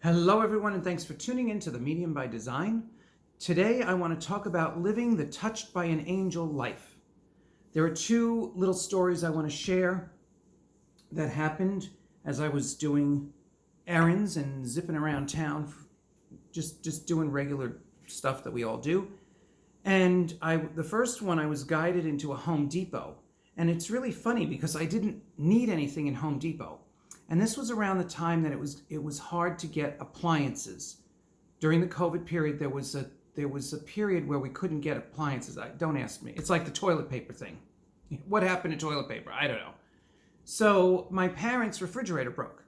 Hello everyone, and thanks for tuning in to The Medium by Design. Today I want to talk about living the touched by an angel life. There are two little stories I want to share that happened as I was doing errands and zipping around town, just doing regular stuff that we all do. And the first one, I was guided into a Home Depot. And it's really funny because I didn't need anything in Home Depot. And this was around the time that it was hard to get appliances. During the COVID period, there was a period where we couldn't get appliances. Don't ask me. It's like the toilet paper thing. What happened to toilet paper? I don't know. So my parents' refrigerator broke.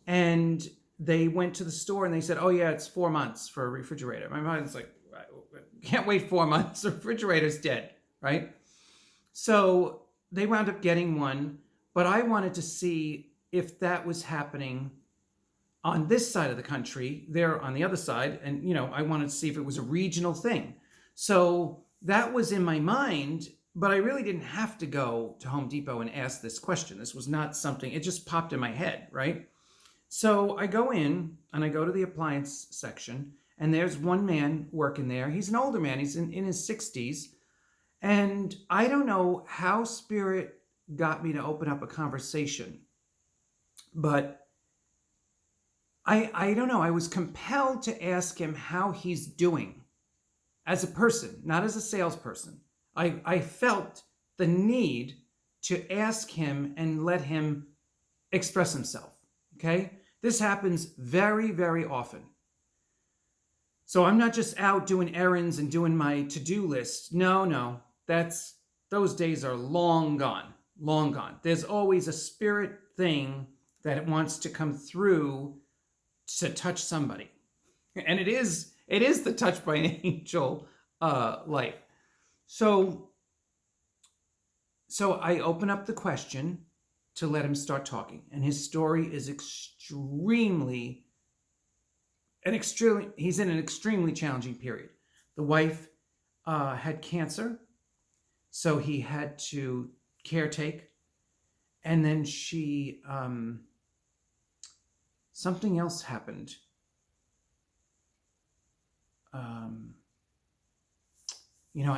And they went to the store and they said, oh yeah, it's 4 months for a refrigerator. My mom's like, can't wait 4 months. The refrigerator's dead, right? So they wound up getting one, but I wanted to see if that was happening on this side of the country, they're on the other side. And, I wanted to see if it was a regional thing. So that was in my mind, but I really didn't have to go to Home Depot and ask this question. This was not something, it just popped in my head, right? So I go in and I go to the appliance section, and there's one man working there. He's an older man. He's in his 60s. And I don't know how Spirit got me to open up a conversation, but I don't know. I was compelled to ask him how he's doing as a person, not as a salesperson. I felt the need to ask him and let him express himself, okay? This happens very, very often. So I'm not just out doing errands and doing my to-do list. No, those days are long gone, long gone. There's always a spirit thing that wants to come through to touch somebody. And it is the touch by an angel life. So I open up the question to let him start talking. And his story is he's in an extremely challenging period. The wife had cancer, so he had to caretake. And then she, something else happened.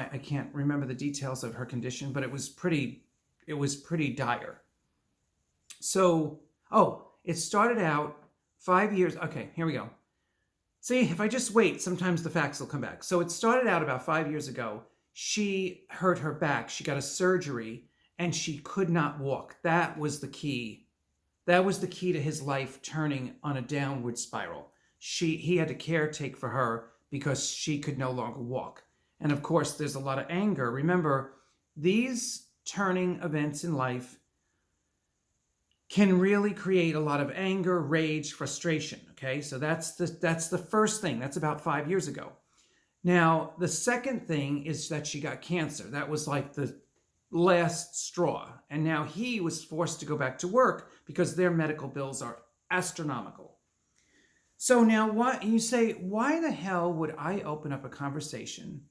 I can't remember the details of her condition, but it was pretty dire. So, it started out 5 years. Okay, here we go. See, if I just wait, sometimes the facts will come back. So it started out about 5 years ago. She hurt her back. She got a surgery and she could not walk. That was the key. That was the key to his life turning on a downward spiral. He had to caretake for her because she could no longer walk. And of course, there's a lot of anger. Remember, these turning events in life can really create a lot of anger, rage, frustration, okay? So that's the first thing. That's about 5 years ago. Now, the second thing is that she got cancer. That was like the last straw. And now he was forced to go back to work because their medical bills are astronomical. So now you say, why the hell would I open up a conversation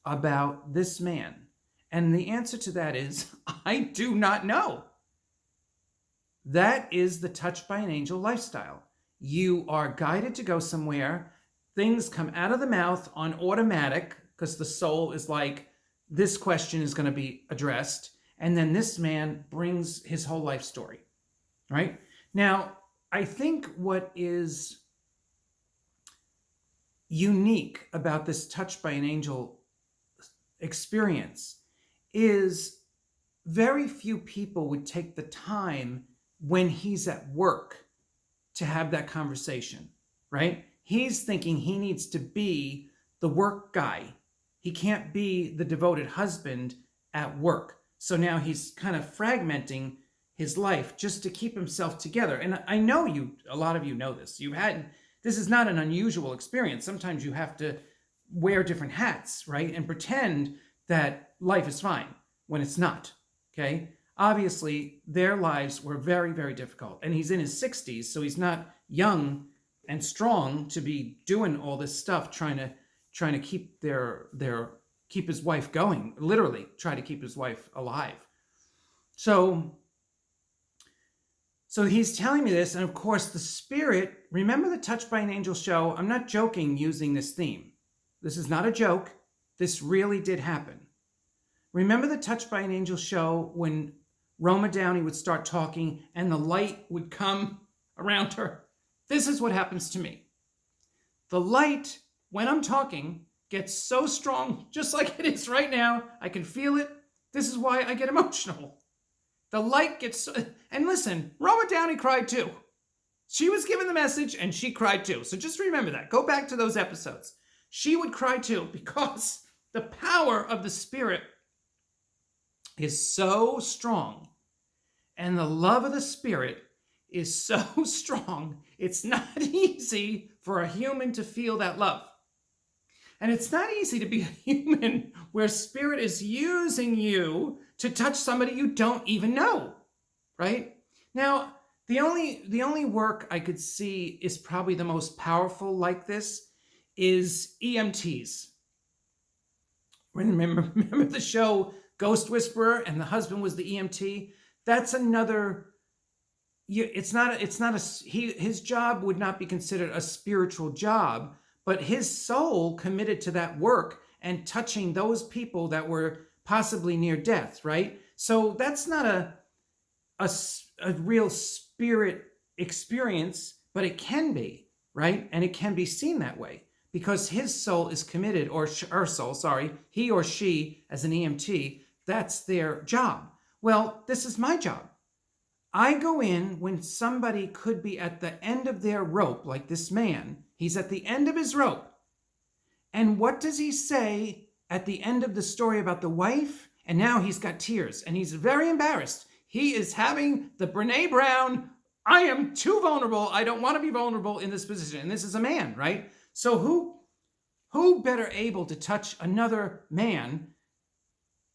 about this man? And the answer to that is, I do not know. That is the touched by an angel lifestyle. You are guided to go somewhere. Things come out of the mouth on automatic because the soul is like, this question is going to be addressed. And then this man brings his whole life story, right? Now, I think what is unique about this touched by an angel experience is very few people would take the time when he's at work to have that conversation, right? He's thinking he needs to be the work guy. He can't be the devoted husband at work. So now he's kind of fragmenting his life just to keep himself together. And I know a lot of you know this. This is not an unusual experience. Sometimes you have to wear different hats, right? And pretend that life is fine when it's not, okay? Obviously, their lives were very, very difficult. And he's in his 60s, so he's not young and strong to be doing all this stuff, trying to keep keep his wife going, literally try to keep his wife alive. So So he's telling me this, and of course the spirit, remember the Touched by an Angel show? I'm not joking using this theme. This is not a joke. This really did happen. Remember the Touched by an Angel show when Roma Downey would start talking and the light would come around her? This is what happens to me. The light, when I'm talking, gets so strong, just like it is right now. I can feel it. This is why I get emotional. The light gets so, and listen, Roma Downey cried too. She was given the message and she cried too. So just remember that. Go back to those episodes. She would cry too because the power of the Spirit is so strong. And the love of the Spirit is so strong. It's not easy for a human to feel that love. And it's not easy to be a human where Spirit is using you to touch somebody you don't even know, right? Now, the only work I could see is probably the most powerful like this is EMTs. Remember the show Ghost Whisperer and the husband was the EMT? That's another, his job would not be considered a spiritual job, but his soul committed to that work and touching those people that were possibly near death, right? So that's not a real spirit experience, but it can be, right? And it can be seen that way because his soul is committed, or her soul, sorry, he or she as an EMT, that's their job. Well, this is my job. I go in when somebody could be at the end of their rope, like this man. He's at the end of his rope. And what does he say at the end of the story about the wife? And now he's got tears and he's very embarrassed. He is having the Brene Brown, I am too vulnerable. I don't want to be vulnerable in this position. And this is a man, right? So who better able to touch another man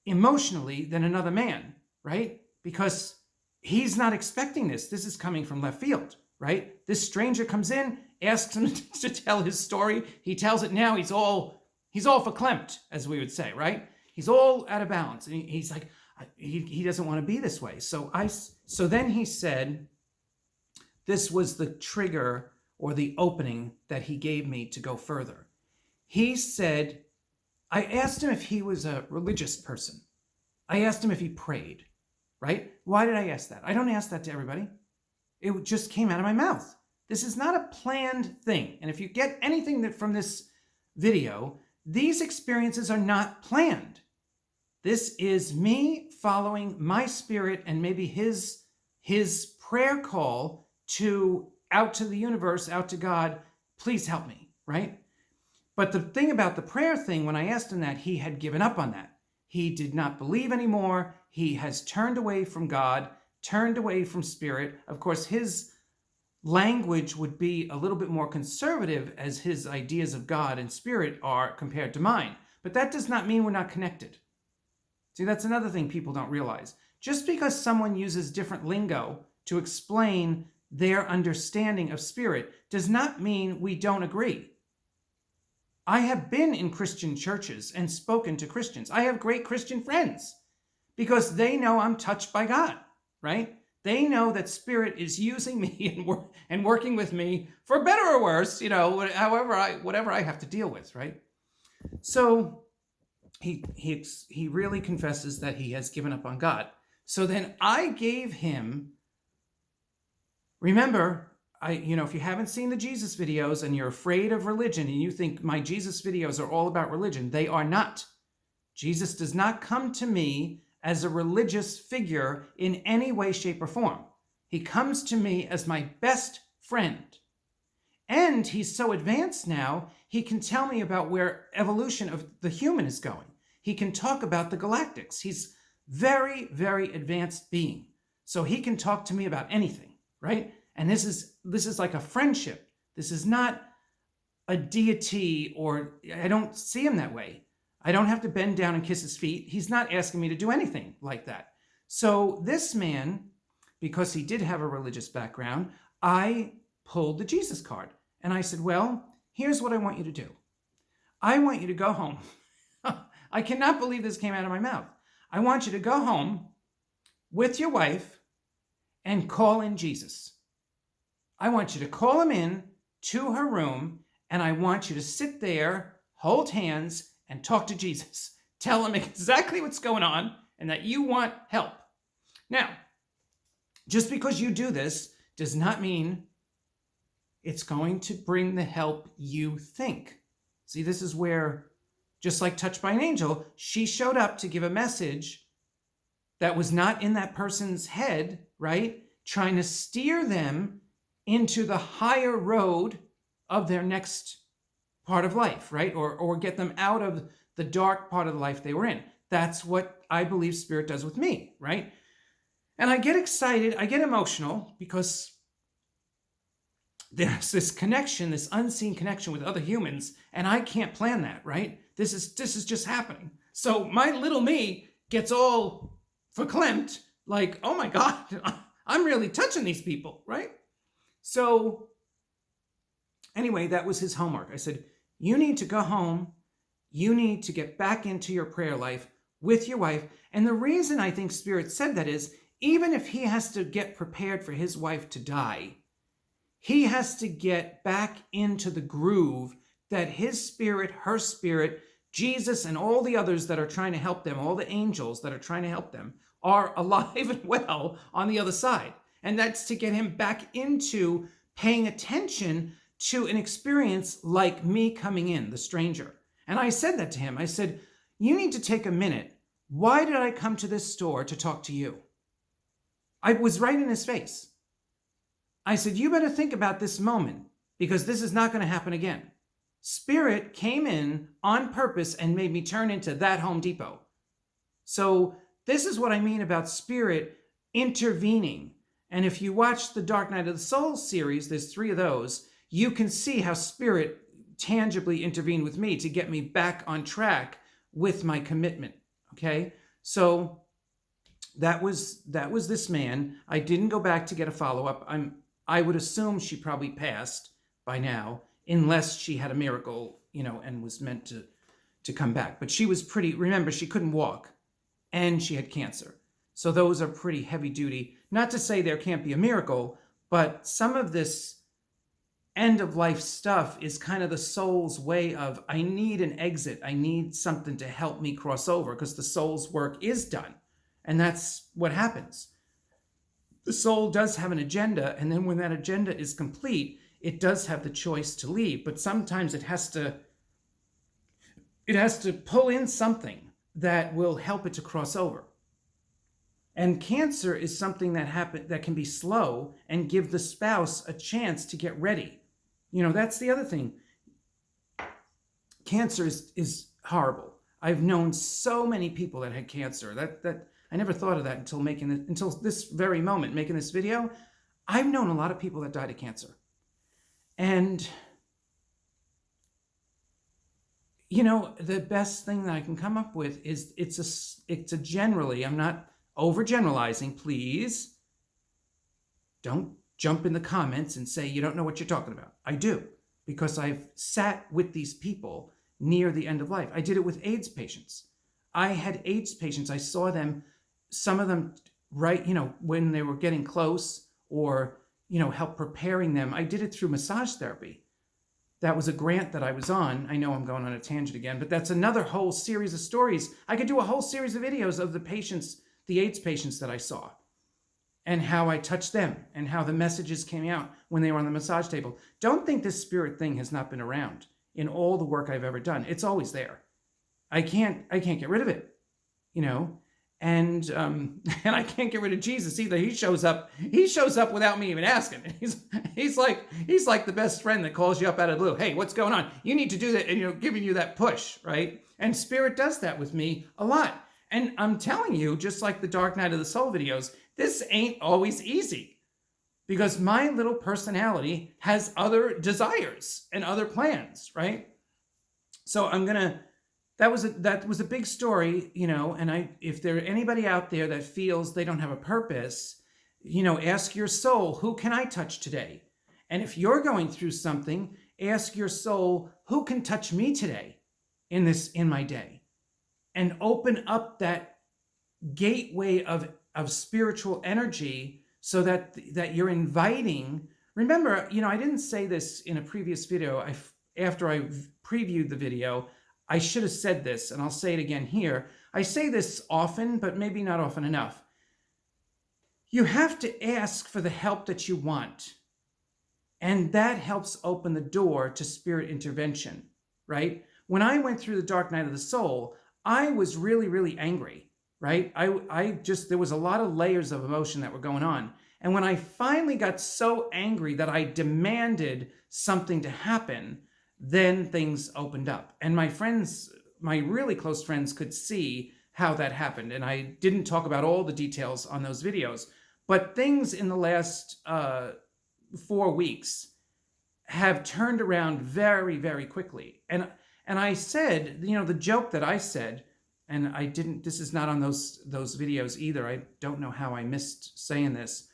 emotionally than another man, right? Because he's not expecting this. This is coming from left field, right? This stranger comes in, asks him to tell his story. He tells it now. He's all verklempt, as we would say, right? He's all out of balance. And he's like, he doesn't want to be this way. So then he said, this was the trigger or the opening that he gave me to go further. He said, I asked him if he was a religious person. I asked him if he prayed, right? Why did I ask that? I don't ask that to everybody. It just came out of my mouth. This is not a planned thing. And if you get anything from this video, these experiences are not planned. This is me following my spirit and maybe his prayer call out to the universe, out to God, please help me, right? But the thing about the prayer thing, when I asked him that, he had given up on that. He did not believe anymore. He has turned away from God, turned away from spirit. Of course, his language would be a little bit more conservative as his ideas of God and spirit are compared to mine. But that does not mean we're not connected. See, that's another thing people don't realize. Just because someone uses different lingo to explain their understanding of spirit does not mean we don't agree. I have been in Christian churches and spoken to Christians. I have great Christian friends because they know I'm touched by God, right? They know that spirit is using me and working with me for better or worse, whatever I have to deal with, right? So he really confesses that he has given up on God. So then I gave him, remember, if you haven't seen the Jesus videos and you're afraid of religion and you think my Jesus videos are all about religion, they are not. Jesus does not come to me as a religious figure in any way, shape, or form. He comes to me as my best friend. And he's so advanced now, he can tell me about where evolution of the human is going. He can talk about the galactics. He's very, very advanced being. So he can talk to me about anything, right? And this is like a friendship. This is not a deity, or I don't see him that way. I don't have to bend down and kiss his feet. He's not asking me to do anything like that. So this man, because he did have a religious background, I pulled the Jesus card. And I said, well, here's what I want you to do. I want you to go home. I cannot believe this came out of my mouth. I want you to go home with your wife and call in Jesus. I want you to call him in to her room, and I want you to sit there, hold hands, and talk to Jesus. Tell him exactly what's going on and that you want help. Now, just because you do this does not mean it's going to bring the help you think. See, this is where, just like Touched by an Angel, she showed up to give a message that was not in that person's head, right? Trying to steer them into the higher road of their next part of life, right? Or get them out of the dark part of the life they were in. That's what I believe Spirit does with me, right? And I get excited, I get emotional, because there's this connection, this unseen connection with other humans, and I can't plan that, right? This is just happening. So my little me gets all verklempt, like, oh my God, I'm really touching these people, right? So anyway, that was his homework. I said, you need to go home. You need to get back into your prayer life with your wife. And the reason I think Spirit said that is, even if he has to get prepared for his wife to die, he has to get back into the groove that his spirit, her spirit, Jesus, and all the others that are trying to help them, all the angels that are trying to help them, are alive and well on the other side. And that's to get him back into paying attention to an experience like me coming in, the stranger. And I said that to him. I said, you need to take a minute. Why did I come to this store to talk to you? I was right in his face. I said, you better think about this moment, because this is not going to happen again. Spirit came in on purpose and made me turn into that Home Depot. So this is what I mean about Spirit intervening. And if you watch the Dark Night of the Soul series, there's 3 of those, you can see how Spirit tangibly intervened with me to get me back on track with my commitment. Okay? So that was this man. I didn't go back to get a follow-up. I would assume she probably passed by now, unless she had a miracle, and was meant to come back. But she was remember, she couldn't walk, and she had cancer. So those are pretty heavy duty. Not to say there can't be a miracle, but some of this end of life stuff is kind of the soul's way of, I need an exit. I need something to help me cross over, because the soul's work is done. And that's what happens. The soul does have an agenda, and then when that agenda is complete, it does have the choice to leave. But sometimes it has to pull in something that will help it to cross over. And cancer is something that can be slow and give the spouse a chance to get ready. That's the other thing. Cancer is horrible. I've known so many people that had cancer. That I never thought of that until this very moment, making this video. I've known a lot of people that died of cancer. And, the best thing that I can come up with is it's a generally, I'm not overgeneralizing, please. Don't jump in the comments and say you don't know what you're talking about. I do, because I've sat with these people near the end of life. I did it with AIDS patients. I had AIDS patients. I saw them, some of them, right, when they were getting close, or, help preparing them. I did it through massage therapy. That was a grant that I was on. I know I'm going on a tangent again, but that's another whole series of stories. I could do a whole series of videos of the AIDS patients that I saw, and how I touched them, and how the messages came out when they were on the massage table. Don't think this spirit thing has not been around in all the work I've ever done. It's always there. I can't get rid of it, and I can't get rid of Jesus either. He shows up without me even asking. He's like the best friend that calls you up out of the blue. Hey, what's going on? You need to do that, and giving you that push, right? And Spirit does that with me a lot. And I'm telling you, just like the Dark Night of the Soul videos, this ain't always easy, because my little personality has other desires and other plans, right? So that was a big story, and if there anybody out there that feels they don't have a purpose, ask your soul, who can I touch today? And if you're going through something, ask your soul, who can touch me today in my day? And open up that gateway of spiritual energy so that you're inviting. Remember, I didn't say this in a previous video. After I previewed the video, I should have said this, and I'll say it again here. I say this often, but maybe not often enough. You have to ask for the help that you want. And that helps open the door to spirit intervention, right? When I went through the dark night of the soul, I was really, really angry, right? There was a lot of layers of emotion that were going on. And when I finally got so angry that I demanded something to happen, then things opened up. And my friends, my really close friends, could see how that happened. And I didn't talk about all the details on those videos, but things in the last 4 weeks have turned around very, very quickly. And I said, the joke that I said, and I didn't, this is not on those videos either. I don't know how I missed saying this.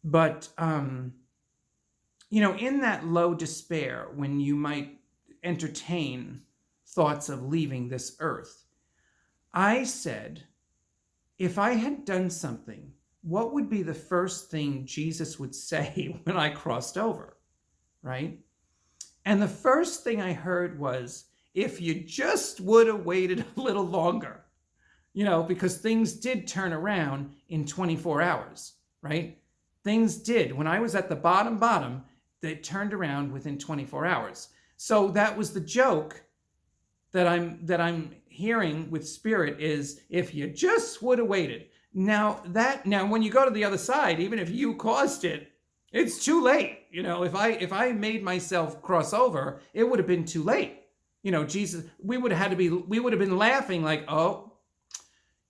But, in that low despair, when you might entertain thoughts of leaving this earth, I said, if I had done something, what would be the first thing Jesus would say when I crossed over, right? And the first thing I heard was, if you just would have waited a little longer, because things did turn around in 24 hours, right? Things did. When I was at the bottom, they turned around within 24 hours. So that was the joke that I'm hearing with Spirit is, if you just would have waited. Now when you go to the other side, even if you caused it, it's too late. If I made myself cross over, it would have been too late. Jesus, we would have been laughing like, oh,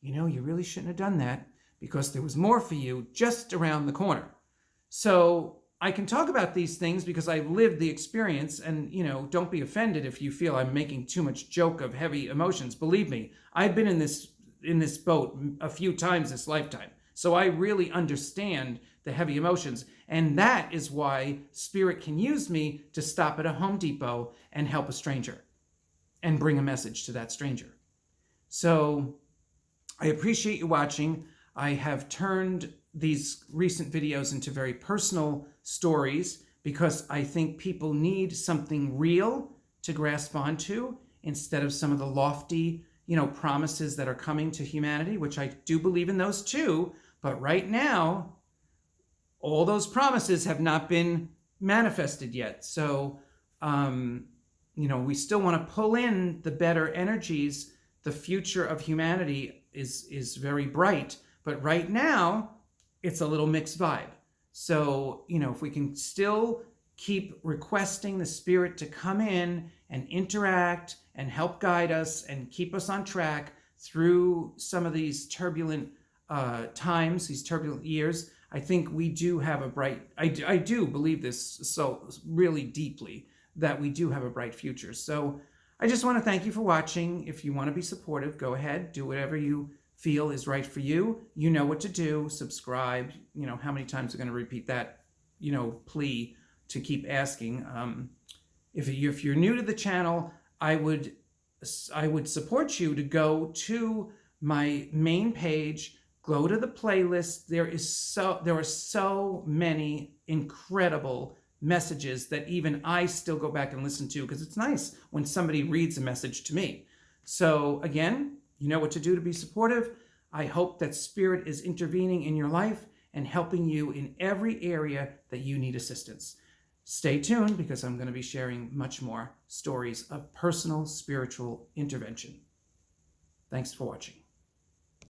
you really shouldn't have done that, because there was more for you just around the corner. So I can talk about these things because I've lived the experience, and don't be offended if you feel I'm making too much joke of heavy emotions. Believe me, I've been in this boat a few times this lifetime. So I really understand the heavy emotions. And that is why Spirit can use me to stop at a Home Depot and help a stranger and bring a message to that stranger. So I appreciate you watching. I have turned these recent videos into very personal stories because I think people need something real to grasp onto instead of some of the lofty promises that are coming to humanity, which I do believe in those too. But right now, all those promises have not been manifested yet. So, we still want to pull in the better energies. The future of humanity is very bright, but right now it's a little mixed vibe. So, if we can still keep requesting the Spirit to come in and interact and help guide us and keep us on track through some of these turbulent times, these turbulent years, I think we do have a bright, I do believe this so really deeply, that we do have a bright future. So I just want to thank you for watching. If you want to be supportive, go ahead, do whatever you feel is right for you. You know what to do. Subscribe. How many times are going to repeat that, plea to keep asking. If you're new to the channel, I would support you to go to my main page, go to the playlist. There are so many incredible messages that even I still go back and listen to, because it's nice when somebody reads a message to me. So again, you know what to do to be supportive. I hope that Spirit is intervening in your life and helping you in every area that you need assistance. Stay tuned, because I'm going to be sharing much more stories of personal spiritual intervention. Thanks for watching.